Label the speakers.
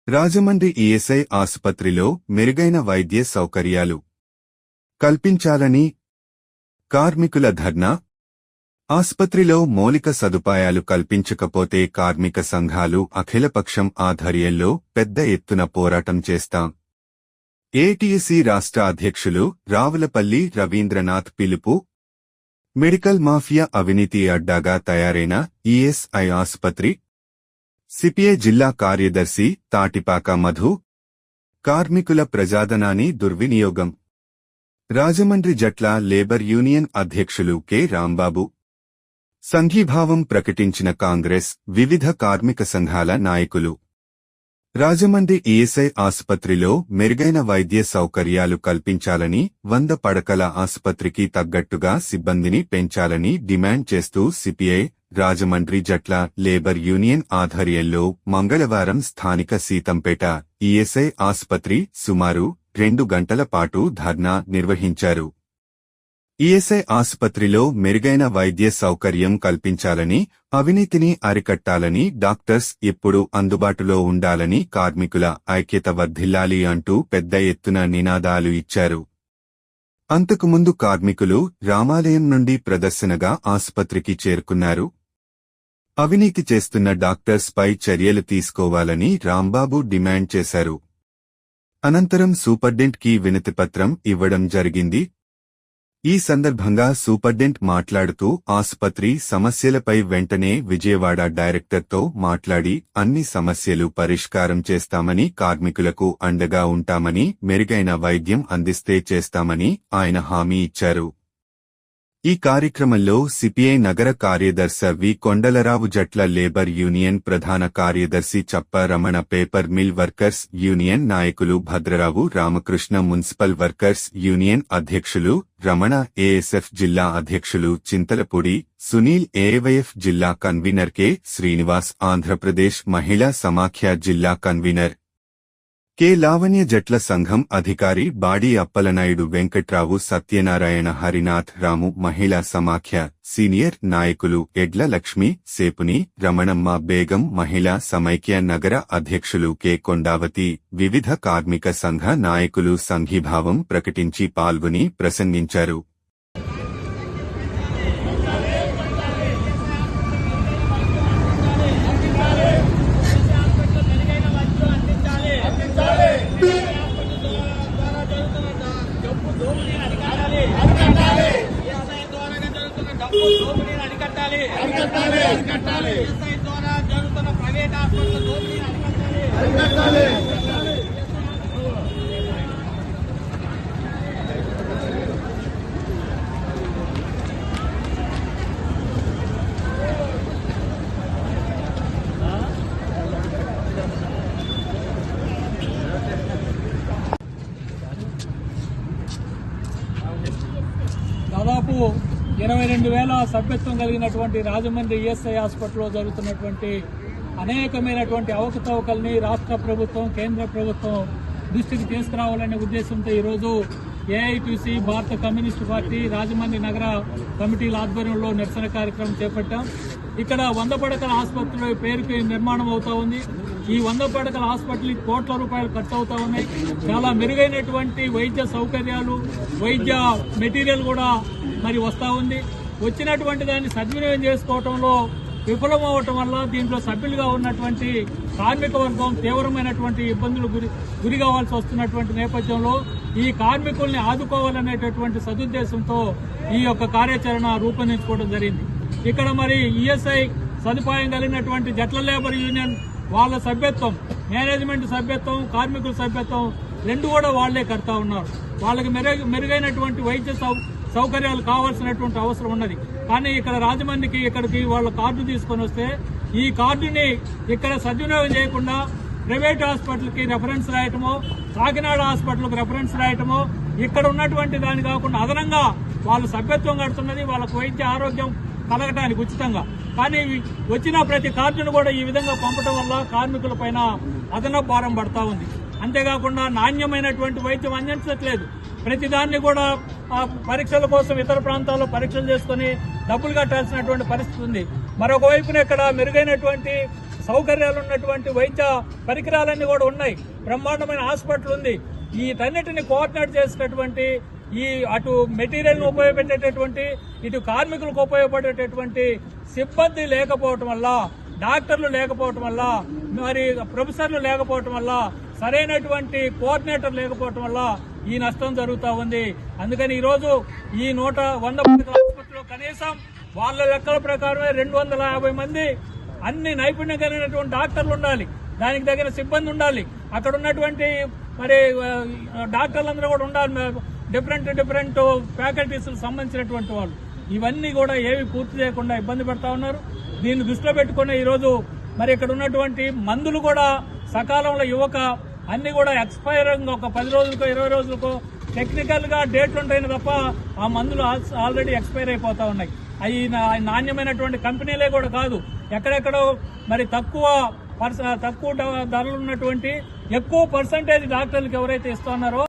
Speaker 1: Rajahmundry ESI ఆసుపత్రిలో మెరుగైన వైద్య సౌకర్యాలు కల్పించాలని కార్మికుల ధర్నా. ఆసుపత్రిలో మౌలిక సదుపాయాలు కల్పించకపోతే కార్మిక సంఘాలు అఖిలపక్షం ఆధ్వర్యంలో పెద్ద ఎత్తున పోరాటం చేస్తాం. ఏటీఎస్సీ రాష్ట్ర అధ్యక్షులు రావులపల్లి రవీంద్రనాథ్ పిలుపు. మెడికల్ మాఫియా అవినీతి అడ్డాగా తయారైన ఈఎస్ఐ ఆసుపత్రి. సిపిఐ జిల్లా కార్యదర్శి తాటిపాక మధు. కార్మికుల ప్రజాధనాన్ని దుర్వినియోగం. రాజమండ్రి జట్ల లేబర్ యూనియన్ అధ్యక్షులు కె రాంబాబు. సంఘీభావం ప్రకటించిన కాంగ్రెస్, వివిధ కార్మిక సంఘాల నాయకులు. రాజమండ్రి ఈఎస్ఐ ఆసుపత్రిలో మెరుగైన వైద్య సౌకర్యాలు కల్పించాలని, 100 పడకల ఆసుపత్రికి తగ్గట్టుగా సిబ్బందిని పెంచాలని డిమాండ్ చేస్తూ సిపిఐ, రాజమండ్రి జట్ల లేబర్ యూనియన్ ఆధ్వర్యంలో మంగళవారం స్థానిక సీతంపేట ఈఎస్ఐ ఆసుపత్రి సుమారు 2 గంటల పాటు ధర్నా నిర్వహించారు. ఈఎస్ఐ ఆసుపత్రిలో మెరుగైన వైద్య సౌకర్యం కల్పించాలని, అవినీతిని అరికట్టాలని, డాక్టర్స్ ఎప్పుడూ అందుబాటులో ఉండాలని, కార్మికుల ఐక్యత వర్ధిల్లాలి అంటూ పెద్ద ఎత్తున నినాదాలు ఇచ్చారు. అంతకుముందు కార్మికులు రామాలయం నుండి ప్రదర్శనగా ఆసుపత్రికి చేరుకున్నారు. అవినీతి చేస్తున్న డాక్టర్స్ పై చర్యలు తీసుకోవాలని రాంబాబు డిమాండ్ చేశారు. అనంతరం సూపర్డెంట్ కి వినతిపత్రం ఇవ్వడం జరిగింది. ఈ సందర్భంగా సూపర్డెంట్ మాట్లాడుతూ ఆసుపత్రి సమస్యలపై వెంటనే విజయవాడ డైరెక్టర్తో మాట్లాడి అన్ని సమస్యలు పరిష్కారం చేస్తామని, కార్మికులకు అండగా ఉంటామని, మెరుగైన వైద్యం అందిస్తే చేస్తామని ఆయన హామీ ఇచ్చారు. ఈ కార్యక్రమంలో సిపిఐ నగర కార్యదర్శి వి కొండలరావు, జట్ల లేబర్ యూనియన్ ప్రధాన కార్యదర్శి Chappa Ramana, paper mill workers union నాయకులు Bhadrarao, Ramakrishna, municipal workers union అధ్యక్షులు రమణ, ఏఎస్ఎఫ్ జిల్లా అధ్యక్షులు చింతలపూడి సునీల్, ఏవైఎఫ్ జిల్లా కన్వీనర్ కె శ్రీనివాస్, ఆంధ్రప్రదేశ్ మహిళా సమాఖ్య జిల్లా కన్వీనర్ కె లావణ్య, జట్ల సంఘం అధికారి బాడి అప్పలనాయుడు, వెంకట్రావు, సత్యనారాయణ, హరినాథ్, రాము, మహిళా సమాఖ్య సీనియర్ నాయకులు ఎడ్ల లక్ష్మి, సేపుని, రమణమ్మ, బేగం, మహిళా సమైక్య నగర అధ్యక్షులు కె కొండావతి, వివిధ కార్మిక సంఘ నాయకులు సంఘీభావం ప్రకటించి పాల్గొని ప్రసంగించారు.
Speaker 2: దాదాపు 22,000 సభ్యత్వం కలిగినటువంటి రాజమండ్రి ఈఎస్ఐ హాస్పిటల్లో జరుగుతున్నటువంటి అనేకమైనటువంటి అవకతవకల్ని రాష్ట్ర ప్రభుత్వం, కేంద్ర ప్రభుత్వం దృష్టికి తీసుకురావాలనే ఉద్దేశంతో ఈరోజు ఏఐటీసీ, భారత కమ్యూనిస్టు పార్టీ, రాజమండ్రి నగర కమిటీల ఆధ్వర్యంలో నిరసన కార్యక్రమం చేపట్టాం. ఇక్కడ 100 పడకల ఆసుపత్రి పేరుకి నిర్మాణం అవుతా ఉంది. ఈ 100 పడకల హాస్పిటల్ కోట్ల రూపాయలు ఖర్చు అవుతా ఉన్నాయి. చాలా మెరుగైనటువంటి వైద్య సౌకర్యాలు, వైద్య మెటీరియల్ కూడా మరి వస్తూ ఉంది. వచ్చినటువంటి దాన్ని సద్వినియోగం చేసుకోవడంలో విఫలమవటం వల్ల దీంట్లో సభ్యులుగా ఉన్నటువంటి కార్మిక వర్గం తీవ్రమైనటువంటి ఇబ్బందులు గురి కావాల్సి వస్తున్నటువంటి నేపథ్యంలో ఈ కార్మికుల్ని ఆదుకోవాలనేటటువంటి సదుద్దేశంతో ఈ యొక్క కార్యాచరణ రూపొందించుకోవడం జరిగింది. ఇక్కడ మరి ఈఎస్ఐ సదుపాయం కలిగినటువంటి జట్ల లేబర్ యూనియన్ వాళ్ళ సభ్యత్వం, మేనేజ్మెంట్ సభ్యత్వం, కార్మికుల సభ్యత్వం రెండు కూడా వాళ్లే కడతా ఉన్నారు. వాళ్ళకి మెరుగైనటువంటి వైద్య సౌకర్యాలు కావాల్సినటువంటి అవసరం ఉన్నది. కానీ ఇక్కడ రాజమండ్రికి ఇక్కడికి వాళ్ళ కార్డు తీసుకొని వస్తే ఈ కార్డుని ఇక్కడ సద్వినియోగం చేయకుండా ప్రైవేట్ హాస్పిటల్కి రెఫరెన్స్ రాయటమో, కాకినాడ హాస్పిటల్కి రెఫరెన్స్ రాయటమో, ఇక్కడ ఉన్నటువంటి దాని కాకుండా అదనంగా వాళ్ళు సభ్యత్వం కడుతున్నది వాళ్ళకు వైద్య ఆరోగ్యం కలగటానికి ఉచితంగా. కానీ వచ్చిన ప్రతి కార్డును కూడా ఈ విధంగా పంపడం వల్ల కార్మికుల పైన అదనపు భారం పడతా ఉంది. అంతేకాకుండా నాణ్యమైనటువంటి వైద్యం అందించట్లేదు. ప్రతిదాన్ని కూడా పరీక్షల కోసం ఇతర ప్రాంతాల్లో పరీక్షలు చేసుకుని డబ్బులు కట్టాల్సినటువంటి పరిస్థితి ఉంది. మరొక వైపున ఇక్కడ మెరుగైనటువంటి సౌకర్యాలు ఉన్నటువంటి వైద్య పరికరాలన్నీ కూడా ఉన్నాయి. బ్రహ్మాండమైన హాస్పిటల్ ఉంది. వీటన్నిటిని కోఆర్డినేట్ చేసేటటువంటి అటు మెటీరియల్ను ఉపయోగపెట్టేటటువంటి ఇటు కార్మికులకు ఉపయోగపడేటటువంటి సిబ్బంది లేకపోవటం వల్ల, డాక్టర్లు లేకపోవటం వల్ల, మరి ప్రొఫెసర్లు లేకపోవటం వల్ల, సరైనటువంటి కోఆర్డినేటర్ లేకపోవటం వల్ల ఈ నష్టం జరుగుతూ ఉంది. అందుకని ఈరోజు ఈ 100 పడకల ఆసుపత్రిలో కనీసం వాళ్ళ లెక్కల ప్రకారమే 250 మంది అన్ని నైపుణ్యం కలిగినటువంటి డాక్టర్లు ఉండాలి, దానికి తగిన సిబ్బంది ఉండాలి. అక్కడ ఉన్నటువంటి మరి డాక్టర్లందరూ కూడా ఉండాలి, డిఫరెంట్ ఫ్యాకల్టీస్ సంబంధించినటువంటి వాళ్ళు. ఇవన్నీ కూడా ఏవి పూర్తి చేయకుండా ఇబ్బంది పడతా ఉన్నారు. దీన్ని దృష్టిలో పెట్టుకుని ఈరోజు మరి ఇక్కడ ఉన్నటువంటి మందులు కూడా సకాలంలో ఇవ్వక అన్ని కూడా ఎక్స్పైరింగ్ ఒక 10 రోజులకో 20 రోజులకో టెక్నికల్ గా డేట్లు ఉంటాయి తప్ప ఆ మందులు ఆల్రెడీ ఎక్స్పైర్ అయిపోతా ఉన్నాయి. అవి నాణ్యమైనటువంటి కంపెనీలే కూడా కాదు, ఎక్కడెక్కడో మరి తక్కువ ధరలు ఉన్నటువంటి ఎక్కువ పర్సంటేజ్ డాక్టర్లకు ఎవరైతే ఇస్తున్నారో